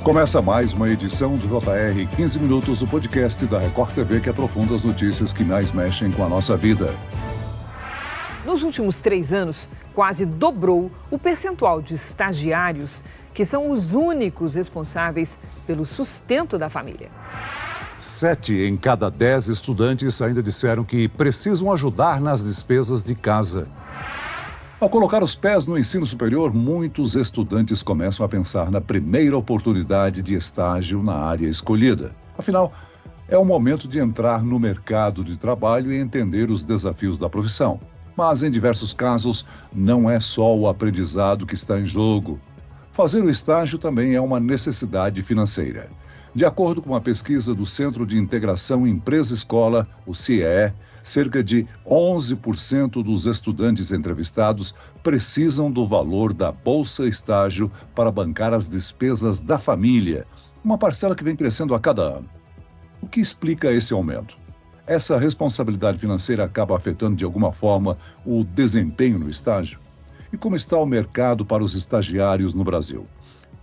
Começa mais uma edição do JR 15 Minutos, o podcast da Record TV que aprofunda as notícias que mais mexem com a nossa vida. Nos últimos 3 anos, quase dobrou o percentual de estagiários que são os únicos responsáveis pelo sustento da família. 7 em cada 10 estudantes ainda disseram que precisam ajudar nas despesas de casa. Ao colocar os pés no ensino superior, muitos estudantes começam a pensar na primeira oportunidade de estágio na área escolhida. Afinal, é o momento de entrar no mercado de trabalho e entender os desafios da profissão. Mas, em diversos casos, não é só o aprendizado que está em jogo. Fazer o estágio também é uma necessidade financeira. De acordo com uma pesquisa do Centro de Integração Empresa-Escola, o CIEE, cerca de 11% dos estudantes entrevistados precisam do valor da Bolsa Estágio para bancar as despesas da família, uma parcela que vem crescendo a cada ano. O que explica esse aumento? Essa responsabilidade financeira acaba afetando de alguma forma o desempenho no estágio? E como está o mercado para os estagiários no Brasil?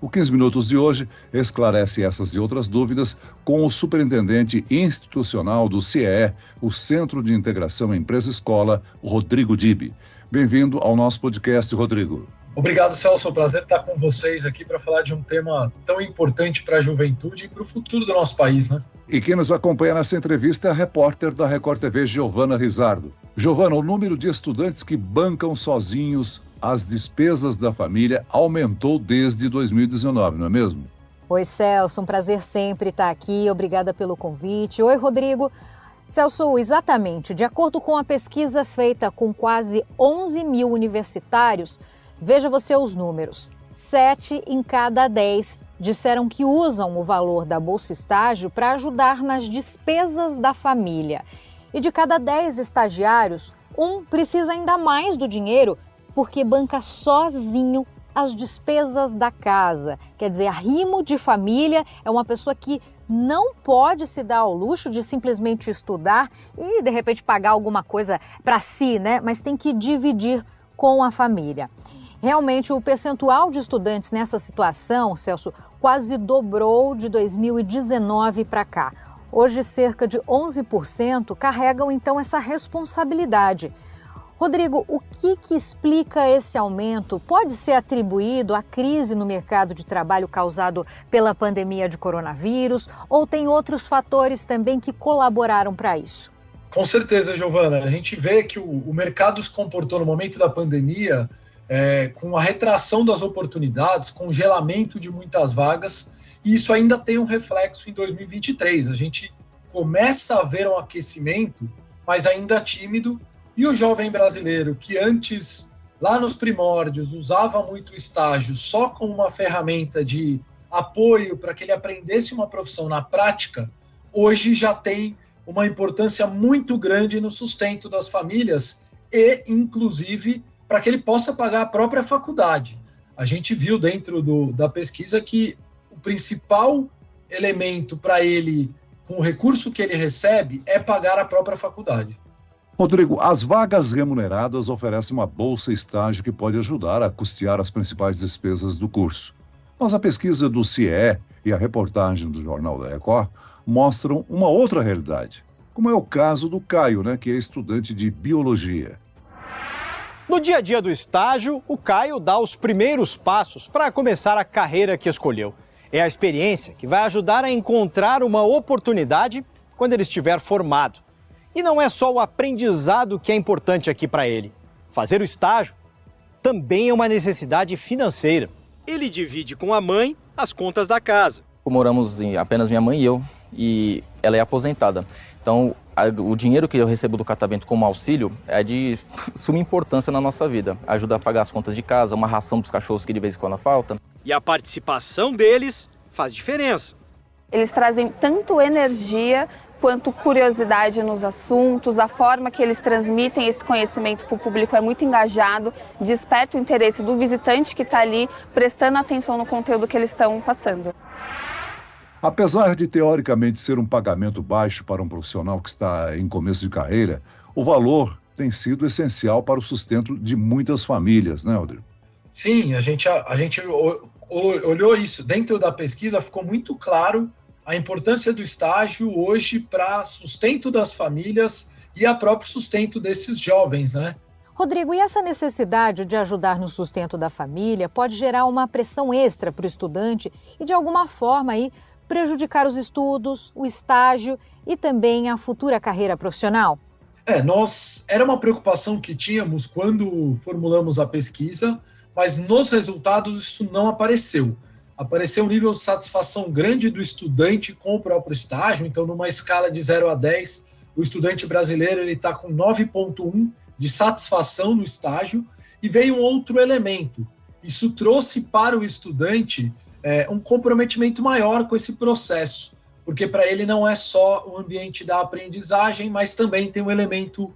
O 15 Minutos de hoje esclarece essas e outras dúvidas com o superintendente institucional do CIEE, o Centro de Integração Empresa-Escola, Rodrigo Dibi. Bem-vindo ao nosso podcast, Rodrigo. Obrigado, Celso. É um prazer estar com vocês aqui para falar de um tema tão importante para a juventude e para o futuro do nosso país, né? E quem nos acompanha nessa entrevista é a repórter da Record TV, Giovana Rizardo. Giovana, o número de estudantes que bancam sozinhos as despesas da família aumentou desde 2019, não é mesmo? Oi, Celso, um prazer sempre estar aqui. Obrigada pelo convite. Oi, Rodrigo. Celso, exatamente. De acordo com a pesquisa feita com quase 11 mil universitários, veja você os números. 7 em cada 10 disseram que usam o valor da Bolsa Estágio para ajudar nas despesas da família. E de cada 10 estagiários, um precisa ainda mais do dinheiro porque banca sozinho as despesas da casa. Quer dizer, arrimo de família é uma pessoa que não pode se dar ao luxo de simplesmente estudar e, de repente, pagar alguma coisa para si, né? Mas tem que dividir com a família. Realmente, o percentual de estudantes nessa situação, Celso, quase dobrou de 2019 para cá. Hoje, cerca de 11% carregam, então, essa responsabilidade. Rodrigo, o que explica esse aumento? Pode ser atribuído à crise no mercado de trabalho causado pela pandemia de coronavírus ou tem outros fatores também que colaboraram para isso? Com certeza, Giovana. A gente vê que o mercado se comportou no momento da pandemia com a retração das oportunidades, congelamento de muitas vagas, e isso ainda tem um reflexo em 2023. A gente começa a ver um aquecimento, mas ainda tímido. E o jovem brasileiro que antes, lá nos primórdios, usava muito o estágio só como uma ferramenta de apoio para que ele aprendesse uma profissão na prática, hoje já tem uma importância muito grande no sustento das famílias e, inclusive, para que ele possa pagar a própria faculdade. A gente viu dentro da pesquisa que o principal elemento para ele, com o recurso que ele recebe, é pagar a própria faculdade. Rodrigo, as vagas remuneradas oferecem uma bolsa estágio que pode ajudar a custear as principais despesas do curso. Mas a pesquisa do CIEE e a reportagem do Jornal da Record mostram uma outra realidade, como é o caso do Caio, que é estudante de biologia. No dia a dia do estágio, o Caio dá os primeiros passos para começar a carreira que escolheu. É a experiência que vai ajudar a encontrar uma oportunidade quando ele estiver formado. E não é só o aprendizado que é importante aqui para ele. Fazer o estágio também é uma necessidade financeira. Ele divide com a mãe as contas da casa. Moramos apenas minha mãe e eu, e ela é aposentada. Então, o dinheiro que eu recebo do catavento como auxílio é de suma importância na nossa vida. Ajuda a pagar as contas de casa, uma ração dos cachorros que de vez em quando falta. E a participação deles faz diferença. Eles trazem tanto energia quanto curiosidade nos assuntos, a forma que eles transmitem esse conhecimento para o público é muito engajado, desperta o interesse do visitante que está ali prestando atenção no conteúdo que eles estão passando. Apesar de teoricamente ser um pagamento baixo para um profissional que está em começo de carreira, o valor tem sido essencial para o sustento de muitas famílias, né, Rodrigo? Sim, a gente olhou isso. Dentro da pesquisa ficou muito claro a importância do estágio hoje para sustento das famílias e a próprio sustento desses jovens, né? Rodrigo, e essa necessidade de ajudar no sustento da família pode gerar uma pressão extra para o estudante e, de alguma forma, aí, prejudicar os estudos, o estágio e também a futura carreira profissional? Era uma preocupação que tínhamos quando formulamos a pesquisa, mas nos resultados isso não apareceu. Apareceu um nível de satisfação grande do estudante com o próprio estágio, então numa escala de 0 a 10, o estudante brasileiro está com 9,1 de satisfação no estágio, e veio um outro elemento. Isso trouxe para o estudante um comprometimento maior com esse processo, porque para ele não é só o ambiente da aprendizagem, mas também tem um elemento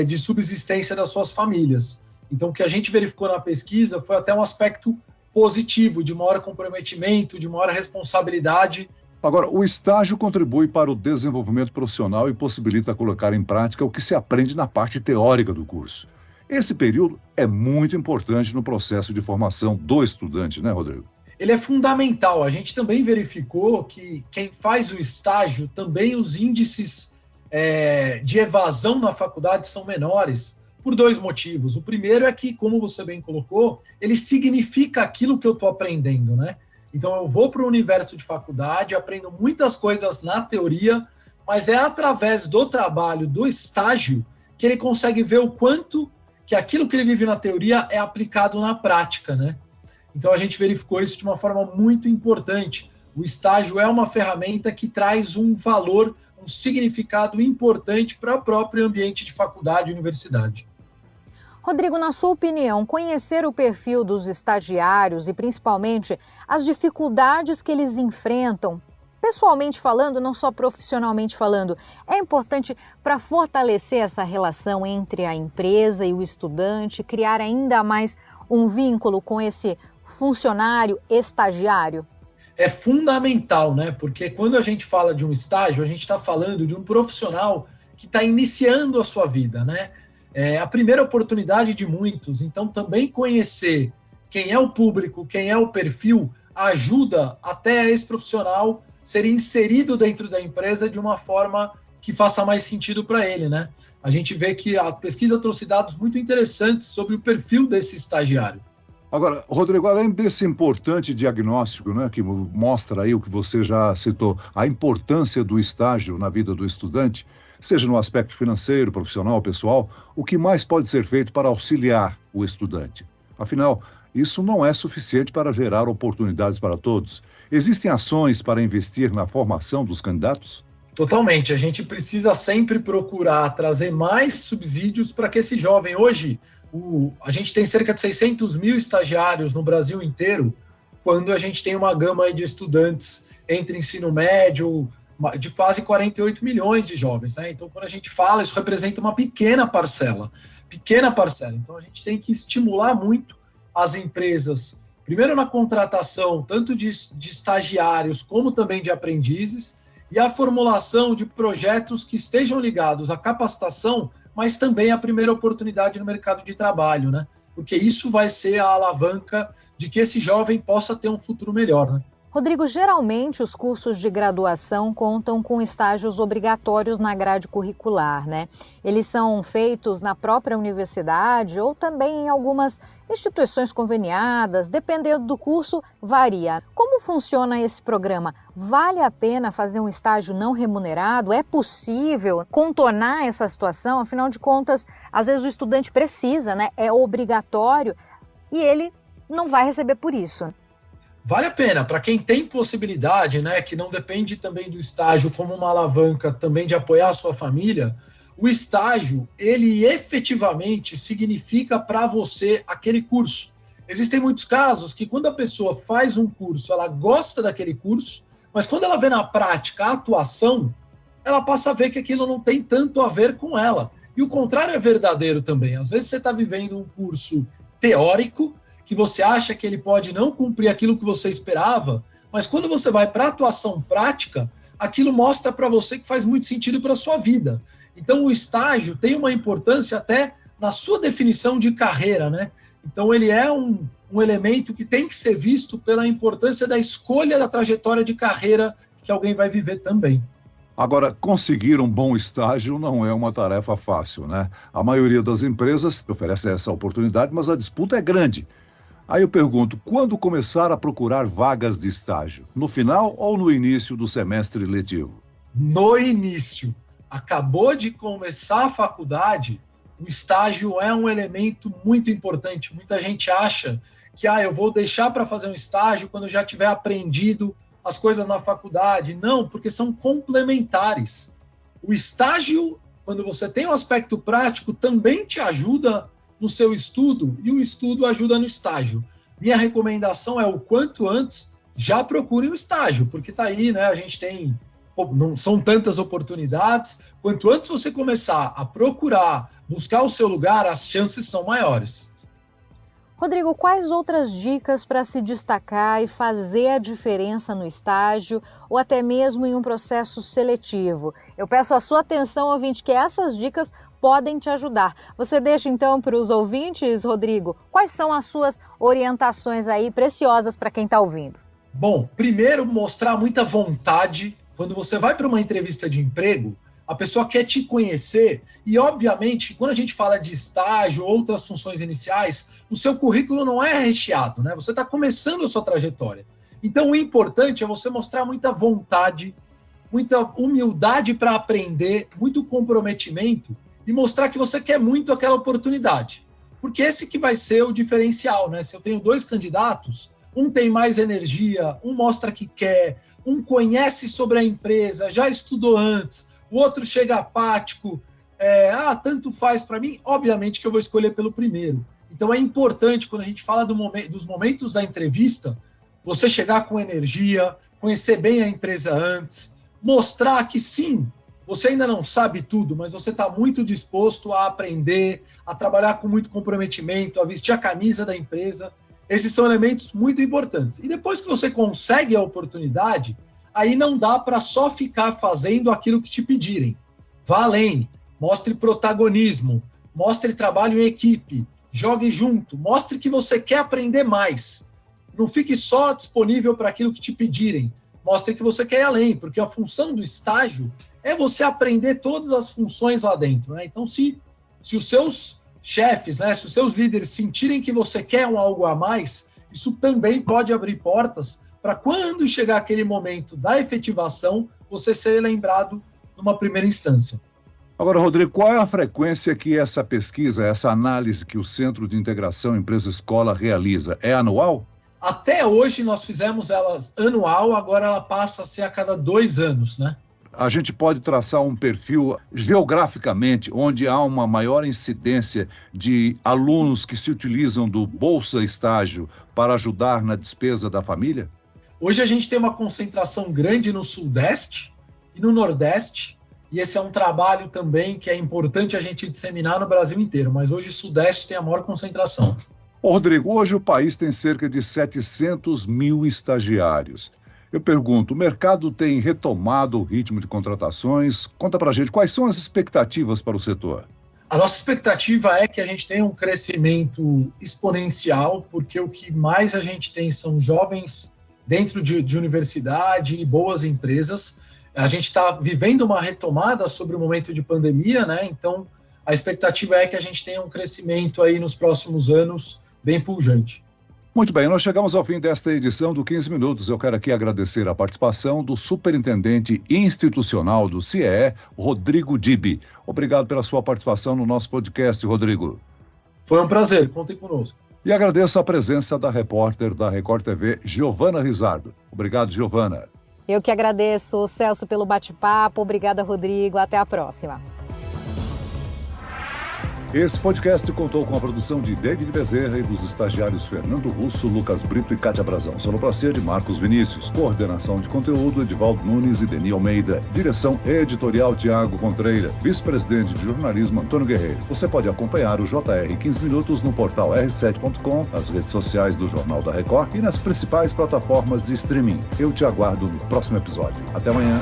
de subsistência das suas famílias. Então, o que a gente verificou na pesquisa foi até um aspecto positivo, de maior comprometimento, de maior responsabilidade. Agora, o estágio contribui para o desenvolvimento profissional e possibilita colocar em prática o que se aprende na parte teórica do curso. Esse período é muito importante no processo de formação do estudante, né, Rodrigo? Ele é fundamental. A gente também verificou que quem faz o estágio, também os índices de evasão na faculdade são menores, por 2 motivos. O primeiro é que, como você bem colocou, ele significa aquilo que eu estou aprendendo, né? Então, eu vou para o universo de faculdade, aprendo muitas coisas na teoria, mas é através do trabalho, do estágio, que ele consegue ver o quanto que aquilo que ele vive na teoria é aplicado na prática, né? Então, a gente verificou isso de uma forma muito importante. O estágio é uma ferramenta que traz um valor, um significado importante para o próprio ambiente de faculdade e universidade. Rodrigo, na sua opinião, conhecer o perfil dos estagiários e principalmente as dificuldades que eles enfrentam, pessoalmente falando, não só profissionalmente falando, é importante para fortalecer essa relação entre a empresa e o estudante, criar ainda mais um vínculo com esse funcionário estagiário? É fundamental, né? Porque quando a gente fala de um estágio, a gente está falando de um profissional que está iniciando a sua vida, né? É a primeira oportunidade de muitos, então também conhecer quem é o público, quem é o perfil, ajuda até esse profissional ser inserido dentro da empresa de uma forma que faça mais sentido para ele, né? A gente vê que a pesquisa trouxe dados muito interessantes sobre o perfil desse estagiário. Agora, Rodrigo, além desse importante diagnóstico, né, que mostra aí o que você já citou, a importância do estágio na vida do estudante, seja no aspecto financeiro, profissional, pessoal, o que mais pode ser feito para auxiliar o estudante? Afinal, isso não é suficiente para gerar oportunidades para todos. Existem ações para investir na formação dos candidatos? Totalmente. A gente precisa sempre procurar trazer mais subsídios para que esse jovem... Hoje, a gente tem cerca de 600 mil estagiários no Brasil inteiro, quando a gente tem uma gama de estudantes entre ensino médio, de quase 48 milhões de jovens, né? Então, quando a gente fala, isso representa uma pequena parcela. Então, a gente tem que estimular muito as empresas, primeiro na contratação, tanto de estagiários como também de aprendizes, e a formulação de projetos que estejam ligados à capacitação, mas também à primeira oportunidade no mercado de trabalho, né? Porque isso vai ser a alavanca de que esse jovem possa ter um futuro melhor, né? Rodrigo, geralmente os cursos de graduação contam com estágios obrigatórios na grade curricular, né? Eles são feitos na própria universidade ou também em algumas instituições conveniadas, dependendo do curso, varia. Como funciona esse programa? Vale a pena fazer um estágio não remunerado? É possível contornar essa situação? Afinal de contas, às vezes o estudante precisa, né? É obrigatório e ele não vai receber por isso. Vale a pena, para quem tem possibilidade, né, que não depende também do estágio como uma alavanca também de apoiar a sua família, o estágio, ele efetivamente significa para você aquele curso. Existem muitos casos que quando a pessoa faz um curso, ela gosta daquele curso, mas quando ela vê na prática a atuação, ela passa a ver que aquilo não tem tanto a ver com ela. E o contrário é verdadeiro também. Às vezes você está vivendo um curso teórico, que você acha que ele pode não cumprir aquilo que você esperava, mas quando você vai para a atuação prática, aquilo mostra para você que faz muito sentido para a sua vida. Então, o estágio tem uma importância até na sua definição de carreira, né? Então, ele é um um elemento que tem que ser visto pela importância da escolha da trajetória de carreira que alguém vai viver também. Agora, conseguir um bom estágio não é uma tarefa fácil, né? A maioria das empresas oferece essa oportunidade, mas a disputa é grande. Aí eu pergunto, quando começar a procurar vagas de estágio? No final ou no início do semestre letivo? No início. Acabou de começar a faculdade, o estágio é um elemento muito importante. Muita gente acha que eu vou deixar para fazer um estágio quando eu já tiver aprendido as coisas na faculdade. Não, porque são complementares. O estágio, quando você tem um aspecto prático, também te ajuda no seu estudo e o estudo ajuda no estágio. Minha recomendação é o quanto antes já procure o estágio, porque está aí, né? A gente tem, não são tantas oportunidades. Quanto antes você começar a procurar, buscar o seu lugar, as chances são maiores. Rodrigo, quais outras dicas para se destacar e fazer a diferença no estágio ou até mesmo em um processo seletivo? Eu peço a sua atenção, ouvinte, que essas dicas podem te ajudar. Você deixa então para os ouvintes, Rodrigo, quais são as suas orientações aí preciosas para quem está ouvindo? Bom, primeiro mostrar muita vontade. Quando você vai para uma entrevista de emprego, a pessoa quer te conhecer e, obviamente, quando a gente fala de estágio, outras funções iniciais, o seu currículo não é recheado, né? Você está começando a sua trajetória. Então, o importante é você mostrar muita vontade, muita humildade para aprender, muito comprometimento e mostrar que você quer muito aquela oportunidade. Porque esse que vai ser o diferencial, né? Se eu tenho 2 candidatos, um tem mais energia, um mostra que quer, um conhece sobre a empresa, já estudou antes, o outro chega apático, tanto faz para mim, obviamente que eu vou escolher pelo primeiro. Então é importante, quando a gente fala dos momentos da entrevista, você chegar com energia, conhecer bem a empresa antes, mostrar que sim, você ainda não sabe tudo, mas você está muito disposto a aprender, a trabalhar com muito comprometimento, a vestir a camisa da empresa. Esses são elementos muito importantes. E depois que você consegue a oportunidade, aí não dá para só ficar fazendo aquilo que te pedirem. Vá além, mostre protagonismo, mostre trabalho em equipe, jogue junto, mostre que você quer aprender mais. Não fique só disponível para aquilo que te pedirem. Mostre que você quer ir além, porque a função do estágio é você aprender todas as funções lá dentro, né? Então, se os seus chefes, né, se os seus líderes sentirem que você quer algo a mais, isso também pode abrir portas para quando chegar aquele momento da efetivação, você ser lembrado numa primeira instância. Agora, Rodrigo, qual é a frequência que essa pesquisa, essa análise que o Centro de Integração Empresa-Escola realiza? É anual? Até hoje nós fizemos elas anual, agora ela passa a ser a cada 2 anos, né? A gente pode traçar um perfil geograficamente onde há uma maior incidência de alunos que se utilizam do Bolsa Estágio para ajudar na despesa da família? Hoje a gente tem uma concentração grande no Sudeste e no Nordeste, e esse é um trabalho também que é importante a gente disseminar no Brasil inteiro, mas hoje o Sudeste tem a maior concentração. Ô, Rodrigo, hoje o país tem cerca de 700 mil estagiários. Eu pergunto, o mercado tem retomado o ritmo de contratações? Conta pra gente, quais são as expectativas para o setor? A nossa expectativa é que a gente tenha um crescimento exponencial, porque o que mais a gente tem são jovens dentro de universidade e boas empresas. A gente está vivendo uma retomada sobre o momento de pandemia, né? Então, a expectativa é que a gente tenha um crescimento aí nos próximos anos bem pujante. Muito bem, nós chegamos ao fim desta edição do 15 Minutos. Eu quero aqui agradecer a participação do superintendente institucional do CIEE, Rodrigo Dibi. Obrigado pela sua participação no nosso podcast, Rodrigo. Foi um prazer, contem conosco. E agradeço a presença da repórter da Record TV, Giovana Rizardo. Obrigado, Giovana. Eu que agradeço, Celso, pelo bate-papo. Obrigada, Rodrigo. Até a próxima. Esse podcast contou com a produção de David Bezerra e dos estagiários Fernando Russo, Lucas Brito e Cátia Brazão. Sonoplastia de Marcos Vinícius. Coordenação de conteúdo, Edivaldo Nunes e Deni Almeida. Direção editorial, Tiago Contreira. Vice-presidente de jornalismo, Antônio Guerreiro. Você pode acompanhar o JR 15 Minutos no portal r7.com, nas redes sociais do Jornal da Record e nas principais plataformas de streaming. Eu te aguardo no próximo episódio. Até amanhã.